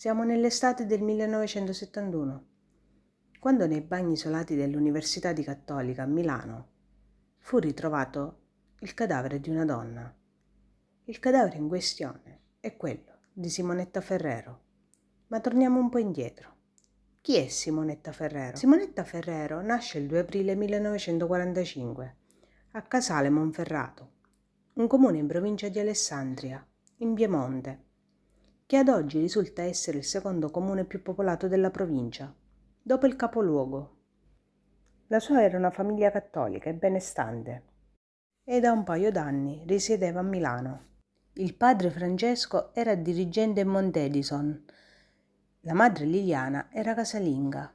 Siamo nell'estate del 1971, quando nei bagni isolati dell'Università di Cattolica a Milano fu ritrovato il cadavere di una donna. Il cadavere in questione è quello di Simonetta Ferrero. Ma torniamo un po' indietro. Chi è Simonetta Ferrero? Simonetta Ferrero nasce il 2 aprile 1945 a Casale Monferrato, un comune in provincia di Alessandria, in Piemonte, che ad oggi risulta essere il secondo comune più popolato della provincia, dopo il capoluogo. La sua era una famiglia cattolica e benestante e da un paio d'anni risiedeva a Milano. Il padre Francesco era dirigente in Montedison, la madre Liliana era casalinga.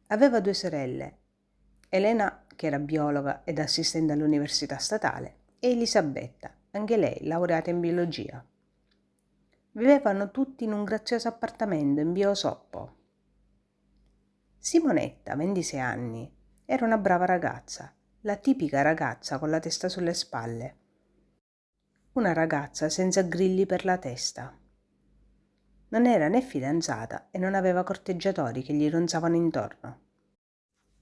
Aveva due sorelle, Elena, che era biologa ed assistente all'università statale, e Elisabetta, anche lei laureata in biologia. Vivevano tutti in un grazioso appartamento in via Osoppo. Simonetta, 26 anni, era una brava ragazza, la tipica ragazza con la testa sulle spalle. Una ragazza senza grilli per la testa. Non era né fidanzata e non aveva corteggiatori che gli ronzavano intorno.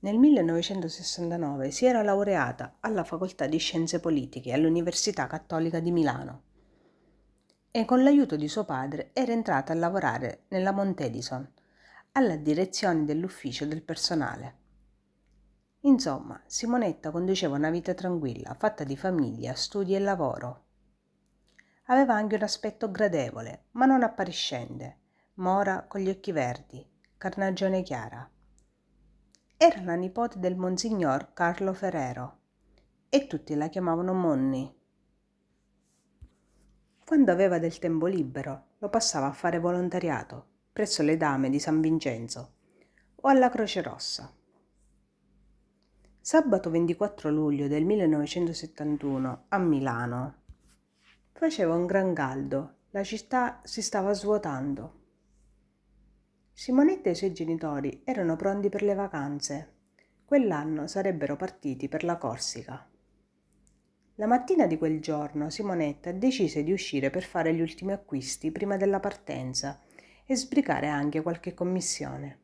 Nel 1969 si era laureata alla Facoltà di Scienze Politiche all'Università Cattolica di Milano e con l'aiuto di suo padre era entrata a lavorare nella Montedison, alla direzione dell'ufficio del personale. Insomma, Simonetta conduceva una vita tranquilla, fatta di famiglia, studi e lavoro. Aveva anche un aspetto gradevole, ma non appariscente, mora con gli occhi verdi, carnagione chiara. Era la nipote del Monsignor Carlo Ferrero e tutti la chiamavano Monni. Quando aveva del tempo libero lo passava a fare volontariato presso le Dame di San Vincenzo o alla Croce Rossa. Sabato 24 luglio del 1971 a Milano faceva un gran caldo, la città si stava svuotando. Simonetta e i suoi genitori erano pronti per le vacanze. Quell'anno sarebbero partiti per la Corsica. La mattina di quel giorno Simonetta decise di uscire per fare gli ultimi acquisti prima della partenza e sbrigare anche qualche commissione.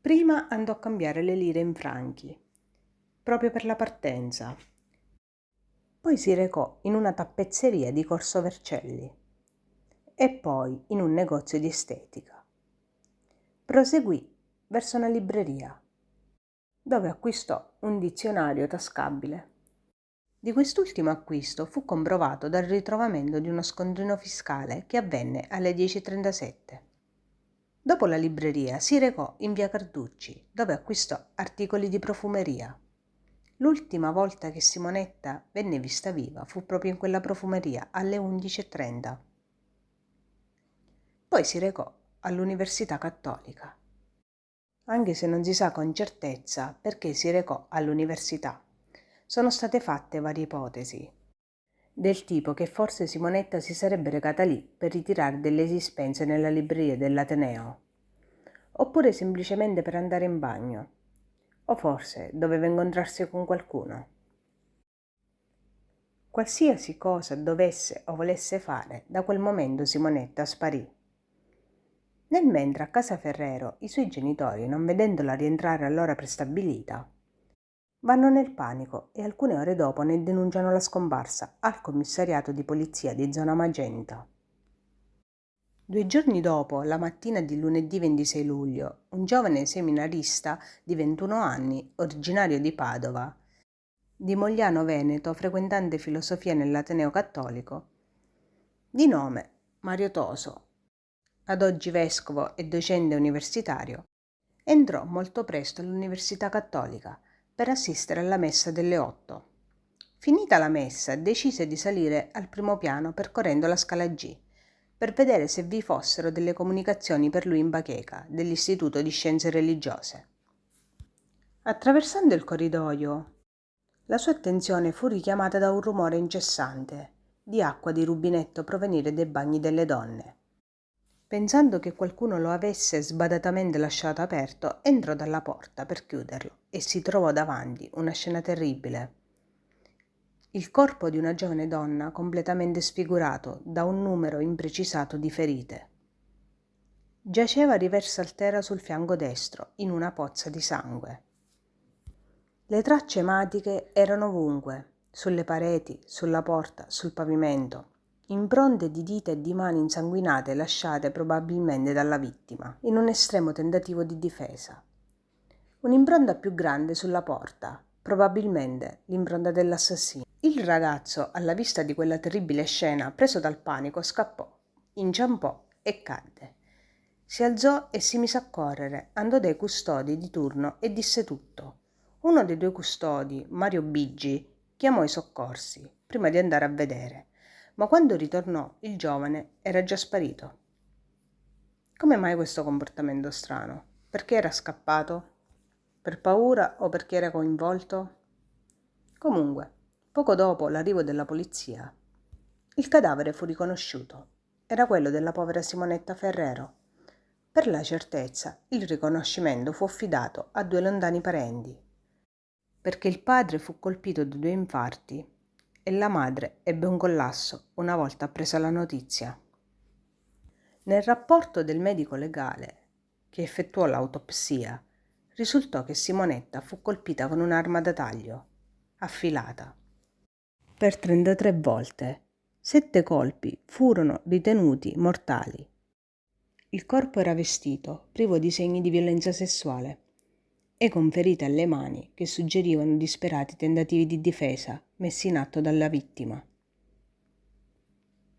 Prima andò a cambiare le lire in franchi, proprio per la partenza. Poi si recò in una tappezzeria di Corso Vercelli e poi in un negozio di estetica. Proseguì verso una libreria, dove acquistò un dizionario tascabile. Di quest'ultimo acquisto fu comprovato dal ritrovamento di uno scontrino fiscale che avvenne alle 10:37. Dopo la libreria si recò in via Carducci, dove acquistò articoli di profumeria. L'ultima volta che Simonetta venne vista viva fu proprio in quella profumeria alle 11:30. Poi si recò all'Università Cattolica, anche se non si sa con certezza perché si recò all'università. Sono state fatte varie ipotesi, del tipo che forse Simonetta si sarebbe recata lì per ritirare delle dispense nella libreria dell'Ateneo, oppure semplicemente per andare in bagno, o forse doveva incontrarsi con qualcuno. Qualsiasi cosa dovesse o volesse fare, da quel momento Simonetta sparì. Nel mentre a casa Ferrero i suoi genitori, non vedendola rientrare all'ora prestabilita, vanno nel panico e alcune ore dopo ne denunciano la scomparsa al commissariato di polizia di zona Magenta. 2 giorni dopo, la mattina di lunedì 26 luglio, un giovane seminarista di 21 anni, originario di Padova, di Mogliano Veneto, frequentante filosofia nell'Ateneo Cattolico, di nome Mario Toso, ad oggi vescovo e docente universitario, entrò molto presto all'Università Cattolica per assistere alla messa delle 8. Finita la messa, decise di salire al primo piano percorrendo la scala G, per vedere se vi fossero delle comunicazioni per lui in bacheca dell'Istituto di Scienze Religiose. Attraversando il corridoio, la sua attenzione fu richiamata da un rumore incessante di acqua di rubinetto provenire dai bagni delle donne. Pensando che qualcuno lo avesse sbadatamente lasciato aperto, entrò dalla porta per chiuderlo e si trovò davanti una scena terribile. il corpo di una giovane donna completamente sfigurato da un numero imprecisato di ferite. Giaceva riversa al terra sul fianco destro, in una pozza di sangue. Le tracce ematiche erano ovunque, sulle pareti, sulla porta, sul pavimento, impronte di dita e di mani insanguinate lasciate probabilmente dalla vittima, in un estremo tentativo di difesa. Un'impronta più grande sulla porta, probabilmente l'impronta dell'assassino. Il ragazzo, alla vista di quella terribile scena, preso dal panico, scappò, inciampò e cadde. Si alzò e si mise a correre, andò dai custodi di turno e disse tutto. Uno dei due custodi, Mario Biggi, chiamò i soccorsi, prima di andare a vedere, ma quando ritornò il giovane era già sparito. Come mai questo comportamento strano? Perché era scappato? Per paura o perché era coinvolto? Comunque, poco dopo l'arrivo della polizia, il cadavere fu riconosciuto. Era quello della povera Simonetta Ferrero. Per la certezza, il riconoscimento fu affidato a due lontani parenti, perché il padre fu colpito da 2 infarti e la madre ebbe un collasso una volta appresa la notizia. Nel rapporto del medico legale che effettuò l'autopsia, risultò che Simonetta fu colpita con un'arma da taglio, affilata, per 33 volte. 7 colpi furono ritenuti mortali. Il corpo era vestito, privo di segni di violenza sessuale, e con ferite alle mani che suggerivano disperati tentativi di difesa messi in atto dalla vittima.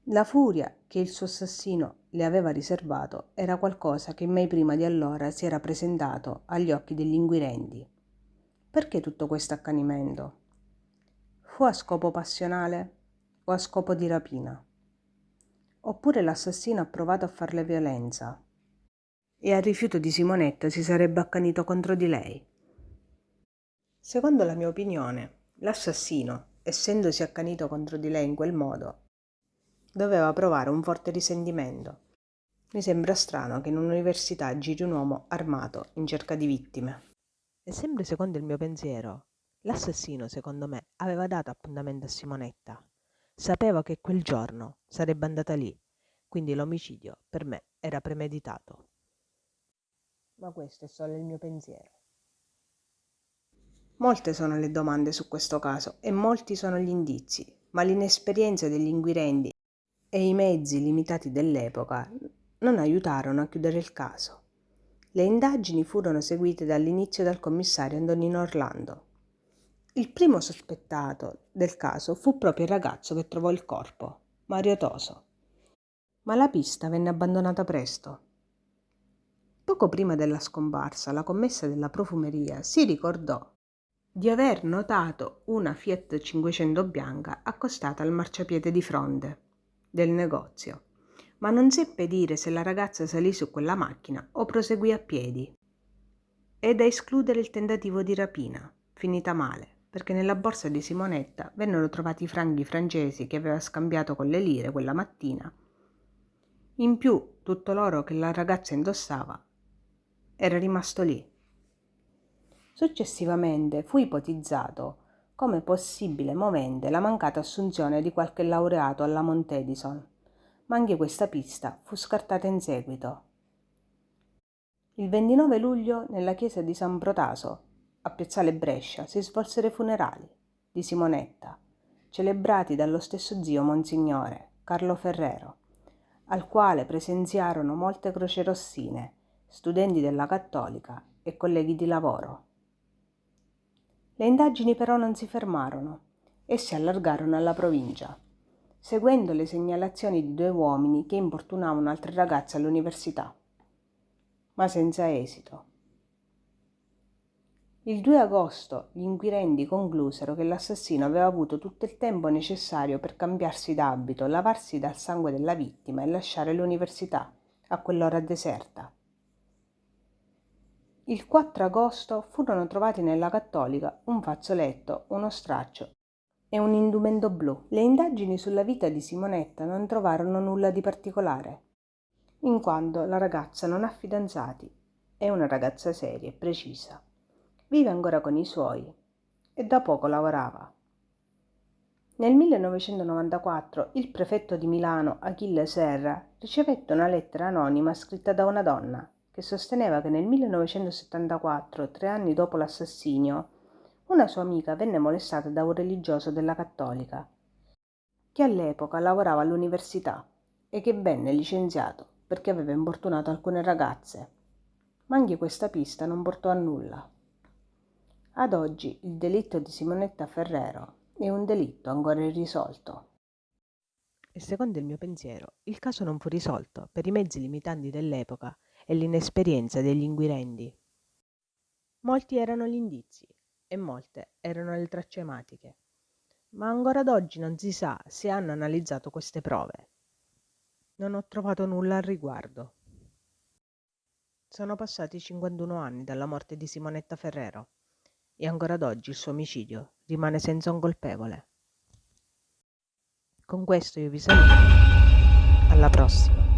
La furia che il suo assassino le aveva riservato era qualcosa che mai prima di allora si era presentato agli occhi degli inquirenti. Perché tutto questo accanimento? Fu a scopo passionale o a scopo di rapina? Oppure l'assassino ha provato a farle violenza e al rifiuto di Simonetta si sarebbe accanito contro di lei? Secondo la mia opinione, l'assassino, essendosi accanito contro di lei in quel modo, doveva provare un forte risentimento. Mi sembra strano che in un'università giri un uomo armato in cerca di vittime. E sempre secondo il mio pensiero, l'assassino, secondo me, aveva dato appuntamento a Simonetta. Sapeva che quel giorno sarebbe andata lì, quindi l'omicidio per me era premeditato. Ma questo è solo il mio pensiero. Molte sono le domande su questo caso e molti sono gli indizi, ma l'inesperienza degli inquirenti e i mezzi limitati dell'epoca non aiutarono a chiudere il caso. Le indagini furono seguite dall'inizio dal commissario Antonino Orlando. Il primo sospettato del caso fu proprio il ragazzo che trovò il corpo, Mario Toso. Ma la pista venne abbandonata presto. Poco prima della scomparsa, la commessa della profumeria si ricordò di aver notato una Fiat 500 bianca accostata al marciapiede di fronte del negozio, ma non seppe dire se la ragazza salì su quella macchina o proseguì a piedi. È da escludere il tentativo di rapina, finita male, perché nella borsa di Simonetta vennero trovati i franchi francesi che aveva scambiato con le lire quella mattina. In più, tutto l'oro che la ragazza indossava era rimasto lì. Successivamente fu ipotizzato come possibile movente la mancata assunzione di qualche laureato alla Montedison, ma anche questa pista fu scartata in seguito. Il 29 luglio nella chiesa di San Protaso, a Piazzale Brescia, si svolsero i funerali di Simonetta, celebrati dallo stesso zio Monsignore Carlo Ferrero, al quale presenziarono molte crocerossine, studenti della Cattolica e colleghi di lavoro. Le indagini però non si fermarono e si allargarono alla provincia, seguendo le segnalazioni di 2 uomini che importunavano altre ragazze all'università, ma senza esito. Il 2 agosto gli inquirenti conclusero che l'assassino aveva avuto tutto il tempo necessario per cambiarsi d'abito, lavarsi dal sangue della vittima e lasciare l'università a quell'ora deserta. Il 4 agosto furono trovati nella Cattolica un fazzoletto, uno straccio e un indumento blu. Le indagini sulla vita di Simonetta non trovarono nulla di particolare, in quanto la ragazza non ha fidanzati, è una ragazza seria e precisa, vive ancora con i suoi e da poco lavorava. Nel 1994 il prefetto di Milano, Achille Serra, ricevette una lettera anonima scritta da una donna che sosteneva che nel 1974, 3 anni dopo l'assassinio, una sua amica venne molestata da un religioso della Cattolica, che all'epoca lavorava all'università e che venne licenziato perché aveva importunato alcune ragazze. Ma anche questa pista non portò a nulla. Ad oggi il delitto di Simonetta Ferrero è un delitto ancora irrisolto. E secondo il mio pensiero, il caso non fu risolto per i mezzi limitanti dell'epoca e l'inesperienza degli inquirenti. Molti erano gli indizi e molte erano le tracce ematiche, ma ancora ad oggi non si sa se hanno analizzato queste prove. Non ho trovato nulla al riguardo. Sono passati 51 anni dalla morte di Simonetta Ferrero e ancora ad oggi il suo omicidio rimane senza un colpevole. Con questo io vi saluto. Alla prossima.